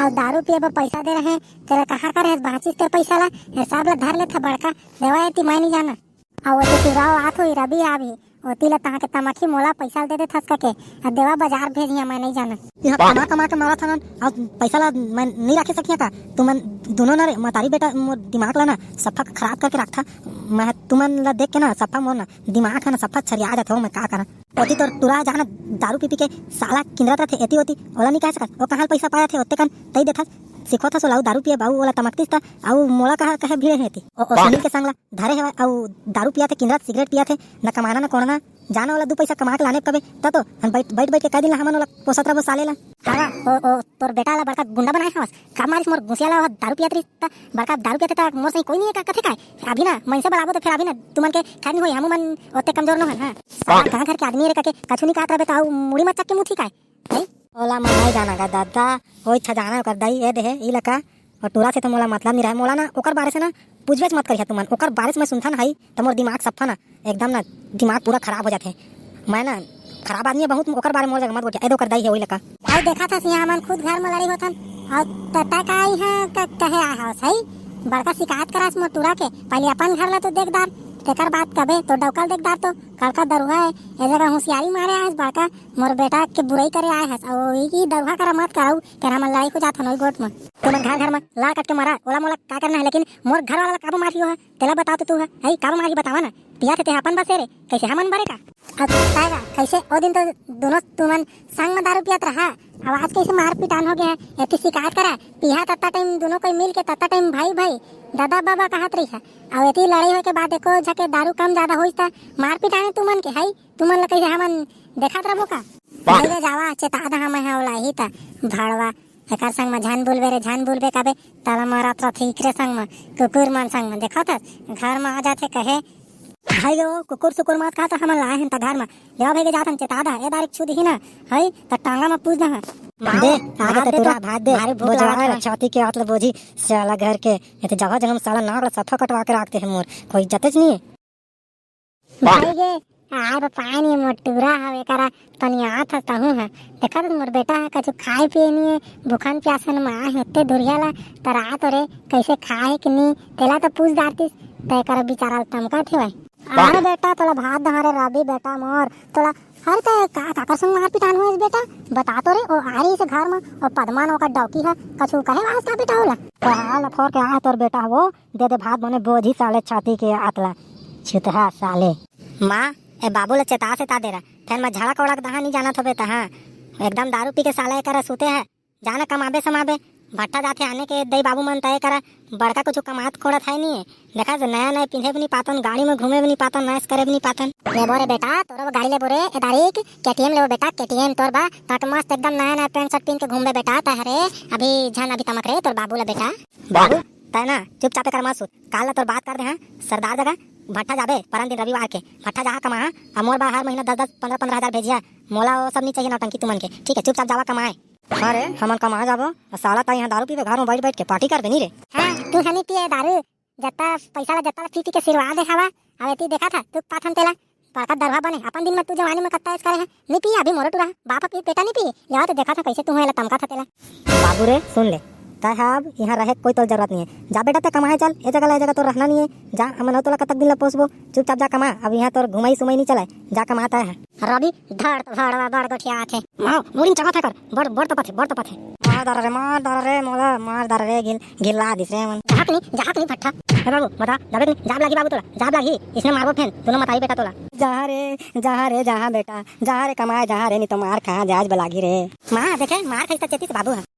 और दारू पिए बर पैसा दे रहे तेरा कहाँ करे बाचिस तेरा पैसा ला हिसाब ला धर ले था बड़का देवा ती मैं नहीं जाना और वो तो राव आत हुई रवि आवी ओती ला तहाँ के तमाखी मोला पैसा दे थस के और देवा बाजार भेजिया मैं नहीं जाना यहाँ कमा कमा के मारा था ना और पैसा ला मैं नहीं रखे सकिया का तुमन दोनों ना रे मतारी बेटा मोर दिमाग ला ना सफा खराब करके रखा मैं तुमन ला देख के ना सफा मोर ना दिमाग है ना सफा छरिया जाते हो मैं का करा ओती तो टुरा जहाँ दारू पी के साला किंद्रा थे एती होती ओला नहीं कह सकत वो कहाँ पैसा पाया थे ओते कन तई देथा सिखो था सोला दारू पिए बाबू वाला तमकतीस था आउ मोला कहे भीड़ है थी ओ सुनील के संगला धरे है आउ दारू पिया थे किंद्रा सिगरेट पिया थे न कमाना न कोना जाना वाला 2 पैसा कमा के लाने कबे तो बैठ के कह दिन हमन वाला पोसत रहो साले ला हां ओ तोर बेटा ला बड़का गुंडा बनाए हवस का मारिस मोर घुसियाला दारू पियात रही ता बड़का दारू पियाते ता मोर सही कोई नहीं है का कथे काय अभी ना मन से बलाबो तो फिर अभी ना तुमन के खानी होई हम मन ओते कमजोर न हन हां कहां घर के आदमी रे के कछु नहीं कहत रहे ता मुड़ी मत चक्के मुठी काय नहीं ओला मन नहीं जाना का दादा होई छजाना कर दाई ए दे ई लका और टोरा से तो मोला मतलब नहीं रहा मोला ना ओकर बारे से ना पूछबेच मत करिया तुमन ओकर बारे से मैं सुनथा ना हई तो मोर दिमाग सफा ना एकदम ना दिमाग पूरा खराब हो जाते मैं ना खराब आदमी बहुत ओकर बारे में मोर जगह मत बोटिया ए दो कर दाई है ओई लका आई देखा था सिया मन खुद घर में लड़ी होथन और तता काई है कहे आ हाउस है बड़का शिकायत करास मोर टोरा के पहले अपन घर ला तो देखदार तेकर बात कबे तो डौकल देखदार तो कड़का दरुहा है ए जगह होशियारी मारे आए बड़का मोर बेटा के बुराई करे आए है और ई दरुहा करा मत कराऊ कर हम लड़ाई को जात हनोई गोट में तुम घर में ला कट के मारा ओला मोला का करना है लेकिन मोर घर वाला काबू मारियो है तेला बताओ तो तू है हई काबू मारी बतावा ना पिया थे अपन बसेरे कैसे हमन बरे का अब कैसे ओ दिन तो दोनों तुमन संग में दारू पियात रहा अब आज कैसे मार पिटान हो गया है एती शिकायत करा पिया तत्ता टाइम दोनों कोई मिल के तत्ता टाइम भाई भाई दादा बाबा कहत रही है और एती लड़ाई हो के बाद एको झके दारू कम ज्यादा होइस ता मार पिटाने तुमन के हई तुमन ला कैसे हमन देखत रहबो का भाई रे जावा चेता दा हम है ओला ही ता भाड़वा एकर संग में झान बोलबे कबे ताला मारत रथी इकरे संग में कुकुर मन संग में देखत घर में आ जाते कहे भाई गो कुकुर सुकुर मात खाता हम लाए हैं ता घर में ले भाई के जातन चेता दा ए डायरेक्ट छुदी ही ना हई ता टांगा में पूछ ना दे आगे तो पूरा भात दे बोझा छाती के हाथ ले बोझी साला घर के ये तो जगह जगह साला नाक सफा कटवा के रखते हैं मोर कोई इज्जत नहीं है भाई गे आय पानी मोटूरा हवे करा तनिया था हूं है देखा तो मोर बेटा कछु खाए पिए नहीं भूखन प्यासन में आ हेते दुरियाला तरा तोरे कैसे खाए कि नहीं तेला तो पूछ दारतीस तय कर बेचारा तमका थे भाई अरे बेटा तोला भात दहारे रवि बेटा मोर तोला हर ते का संग मार पिटान हुआ बेटा बता तो रे ओ आरी से घर में और पद्मान ओका डौकी है कछु कहे वास्ता बेटा होला हाल फोर के आ तोर बेटा वो दे दे भात बने बोझी साले छाती के आतला छुतहा साले माँ ए बाबू ला चेता से ता दे रहा फिर मैं झाड़ा कौड़ा दहा नहीं जाना थोबे ता हां एकदम दारू पी के साले कर सोते है जाना कमाबे समाबे भट्टा जाते आने के दई बाबू मन तय करा बड़का कुछ कमात खोड़ा था नहीं है देखा से नया नया पिंधे भी नहीं पातन गाड़ी में घूमे भी नहीं पातन मैस करे भी नहीं पातन ले बोरे बेटा तोरा गाड़ी ले बोरे ए तारीख केटीएम ले बेटा केटीएम तोर बा तट मस्त एकदम नया नया पैंट शर्ट पहन के घूमे बेटा तहरे अभी झन अभी तमक रे तोर बाबू ला बेटा बाबू तय ना चुपचाप कर मत काल ला तोर बात कर दे हां सरदार जगह भट्टा जाबे परन दिन रविवार के भट्टा जहाँ कमा अमोर बा हर महीना 10 15 हजार भेजिया मोला वो सब नहीं चाहिए नौटंकी तुमन के ठीक है चुपचाप जावा कमाए अरे हमन कमा जाबो साला ता यहाँ दारू पीबे घर में बैठ के पार्टी कर बे नहीं रे हां तू हनी पिए दारू जत्ता पैसा ला जत्ता पी के सिरवा दे हवा अबे ती देखा था तू पाथन तेला पाका दरवा बने अपन दिन में तू जवानी में कत्ता इस करे है नहीं पी अभी मोर टूरा बाप पी पेटा नहीं पी यार तो देखा था कैसे तू हेला तमका था तेला बाबू रे सुन ले साहब यहाँ रहे कोई तो जरूरत नहीं है जा बेटा ते कमाए चल ए जगह तो रहना नहीं है जा हम तो कतक दिन ला पोसबो चुपचाप जा कमा अब यहाँ तो घुमाई सुमाई नहीं चला जा कमाता है रवि धड़ धड़वा बड़ गोठिया आथे मां मुरिन चका था कर बड़ तो पथे मार दर रे मोला मार दर रे गिल्ला दिस रे मन जहाक नहीं फट्टा ए बाबू बता जाबे नहीं जाब लागी बाबू तोला जाब लागी इसने मारबो फेन दोनों मताई बेटा तोला जहाँ बेटा जहाँ रे कमाए जहाँ रे नहीं तो मार कहां जाज बलागी रे मां देखे मार खइता चेती बाबू है